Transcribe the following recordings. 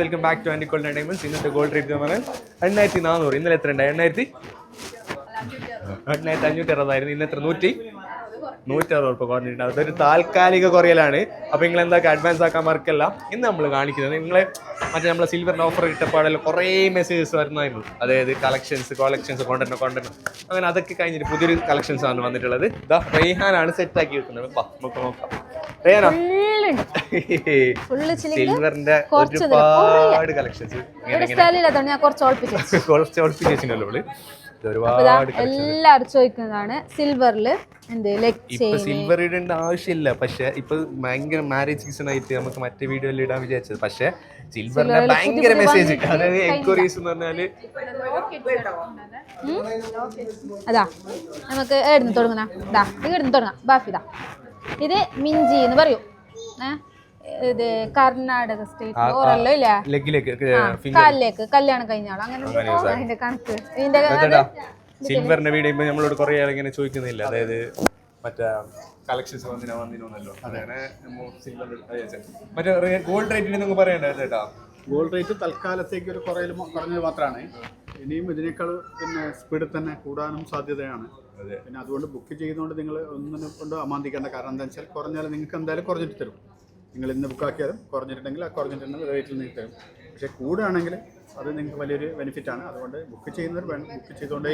Welcome back to ആൻഡിക്കോൾ diamonds. ഇന്നത്തെ gold rate എന്ന് പറഞ്ഞാൽ 8400. ഇന്നലെ എത്ര ഉണ്ടായി? 8560. ഇന്ന് എത്ര? 160 രൂപ കുറഞ്ഞിട്ടുണ്ട്. അതൊരു താൽക്കാലിക കുറയലാണ്. അപ്പോൾ നിങ്ങൾ എന്താ അഡ്വാൻസ് ആക്കാൻ മറക്കല്ല. ഇന്ന് നമ്മൾ കാണിക്കുന്നത് നിങ്ങളെ മറ്റേ നമ്മളെ സിൽവറിൻ്റെ ഓഫർ ഇട്ടപ്പാടെല്ലാം കുറേ മെസ്സേജസ് വരുന്നതായിരുന്നു. അതായത് കളക്ഷൻസ് കൊണ്ടുവരണം അങ്ങനെ അതൊക്കെ കഴിഞ്ഞിട്ട് പുതിയൊരു കളക്ഷൻസ് ആണ് വന്നിട്ടുള്ളത്. ഇതാ റെയ്ഹാനാണ് സെറ്റാക്കി വെക്കുന്നത്. നമുക്ക് നോക്കാം. റെയ്ഹാനോ സിൽവറിന്റെ ഒരുപാട് കളക്ഷൻസ് കുറച്ച് ഒളിപ്പിച്ചല്ലോ. ഒരുപാട് എല്ലാരും ചോദിക്കുന്നതാണ് സിൽവറില് ഇപ്പൊ സിൽവർ ഇടേണ്ട ആവശ്യമില്ല. പക്ഷെ ഇപ്പൊ ഭയങ്കര മാരേജ് സീസൺ ആയിട്ട് നമുക്ക് മറ്റേ വീഡിയോയിൽ ഇടാൻ വിചാരിച്ചത്. പക്ഷെ സിൽവറിന്റെ ഭയങ്കര മെസ്സേജ്, അതായത് എൻക്വയറീസ് എന്ന് പറഞ്ഞാല് അതാ നമുക്ക് എഴുന്ന് തുടങ്ങാം ബാഫിതാ. ഇത് മിഞ്ചി എന്ന് പറയൂ. ഇത് കർണാടക സ്റ്റേറ്റ് ഓറല്ലോ ഇല്ല, കാലിലേക്ക് കല്യാണം കഴിഞ്ഞ ആള് അങ്ങനെ അതിന്റെ കണക്ക്. ഇതിന്റെ സിൽവറിന്റെ വീഡിയോ നമ്മളോട് കുറെ ആൾ ഇങ്ങനെ ചോദിക്കുന്നില്ല, അതായത് മറ്റേ കളക്ഷൻസ് വന്നിനോന്നല്ലോ. അതാണ് മറ്റേ ഗോൾഡ് റേറ്റിന് നിങ്ങൾ പറയണ്ടത് കേട്ടാ. ഗോൾഡ് റേറ്റ് തൽക്കാലത്തേക്ക് ഒരു കുറഞ്ഞത് മാത്രമാണ്. ഇനിയും ഇതിനേക്കാൾ പിന്നെ സ്പീഡിൽ തന്നെ കൂടാനും സാധ്യതയാണ്. പിന്നെ അതുകൊണ്ട് ബുക്ക് ചെയ്യുന്നതുകൊണ്ട് നിങ്ങൾ ഒന്നിനെ കൊണ്ട് അമാന്തിക്കേണ്ട. കാരണം എന്താ വെച്ചാൽ കുറഞ്ഞാൽ നിങ്ങൾക്ക് എന്തായാലും കുറഞ്ഞിട്ട് തരും. നിങ്ങൾ ഇന്ന് ബുക്കാക്കിയാലും കുറഞ്ഞിട്ടുണ്ടെങ്കിൽ ആ കുറഞ്ഞിട്ടുണ്ടെങ്കിൽ റേറ്റിൽ നിങ്ങൾക്ക് തരും. പക്ഷേ കൂടുകയാണെങ്കിൽ അത് നിങ്ങൾക്ക് വലിയൊരു ബെനിഫിറ്റാണ്. അതുകൊണ്ട് ബുക്ക് ചെയ്യുന്നവർ വേണം, ബുക്ക് ചെയ്തുകൊണ്ടേ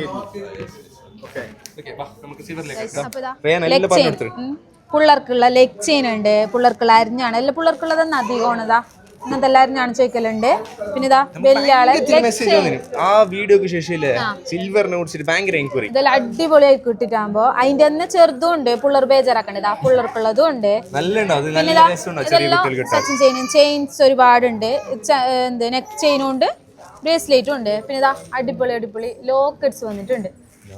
പിള്ളേർക്കുള്ള ലെഗ് ചെയിൻ ഉണ്ട്, പിള്ളേർക്കുള്ള അരിഞ്ഞാണ്. എല്ലാം പിള്ളേർക്കുള്ളത് തന്നെ അധികമാണതാ. ഇങ്ങനത്തെ എല്ലാ അരിഞ്ഞാണ് ചോദിക്കലുണ്ട്. പിന്നെ ഇതാ വലിയ ആളെ ആ വീഡിയോക്ക് ശേഷം സിൽവറിനെ കുറിച്ചിട്ട് ഭയങ്കര എൻക്വയറി. ഇതെല്ലാം അടിപൊളിയായി കിട്ടിട്ടാകുമ്പോ അതിന്റെ തന്നെ ചെറുതും ഉണ്ട്. പിള്ളേർ ബേജാറാക്കണ്ടത്. ആ പിള്ളേർക്കുള്ളതും ഉണ്ട്. സച്ചിൻ ചെയിൻസ് ഒരുപാടുണ്ട്. നെക്ക് ചെയിനും ഉണ്ട്, ബ്രേസ്ലെറ്റും ഉണ്ട്. പിന്നെ ഇതാ അടിപൊളി ലോക്കറ്റ്സ് വന്നിട്ടുണ്ട്.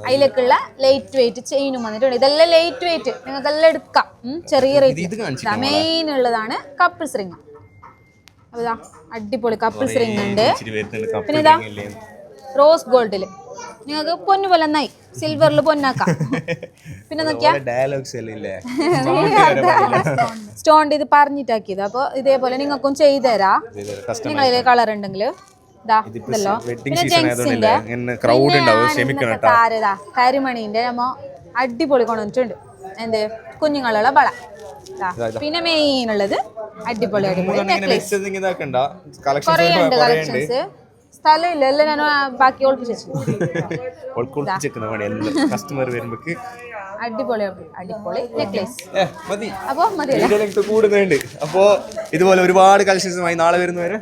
അതിലേക്കുള്ള ലൈറ്റ് വെയിറ്റ് ചെയിനും വന്നിട്ടുണ്ട്. ഇതെല്ലാം ലൈറ്റ് വെയിറ്റ്, നിങ്ങൾക്കെല്ലാം എടുക്കാം. ചെറിയ റേറ്റ്. മെയിൻ ഉള്ളതാണ് കപ്പിൾസ് റിംഗ്. അതാ അടിപൊളി കപ്പിൾസ് റിംഗ് ഉണ്ട്. പിന്നെ ഇതാ റോസ് ഗോൾഡില് നിങ്ങൾക്ക് പൊന്നു പോലെ നന്നായി സിൽവറിൽ പൊന്നാക്കാം. പിന്നെ നോക്കിയാ സ്റ്റോൺ ഇത് പറഞ്ഞിട്ടാക്കിയത്. അപ്പൊ ഇതേപോലെ നിങ്ങൾക്കും ചെയ്തുതരാ. നിങ്ങളിലെ കളർ ഉണ്ടെങ്കിൽ ഇതല്ലോ. പിന്നെ ജെൻസിന്റെ താരതാ കരിമണീന്റെ നമ്മ അടിപൊളി കൊണ്ടുവന്നിട്ടുണ്ട്. എന്ത് കുഞ്ഞുങ്ങളുള്ള വള. പിന്നെ മെയിൻ ഉള്ളത് അടിപൊളി നെക്ലേസ്. കുറേ ഉണ്ട് കളക്ഷൻസ്. സ്ഥലമില്ല, എല്ലാം ഞാൻ ബാക്കി ഒളിപ്പിച്ചു. അടിപൊളി നെക്ലേസ്. അപ്പൊ ഇതുപോലെ ഒരുപാട് കളക്ഷൻസുമായി നാളെ വരുന്നവരെ.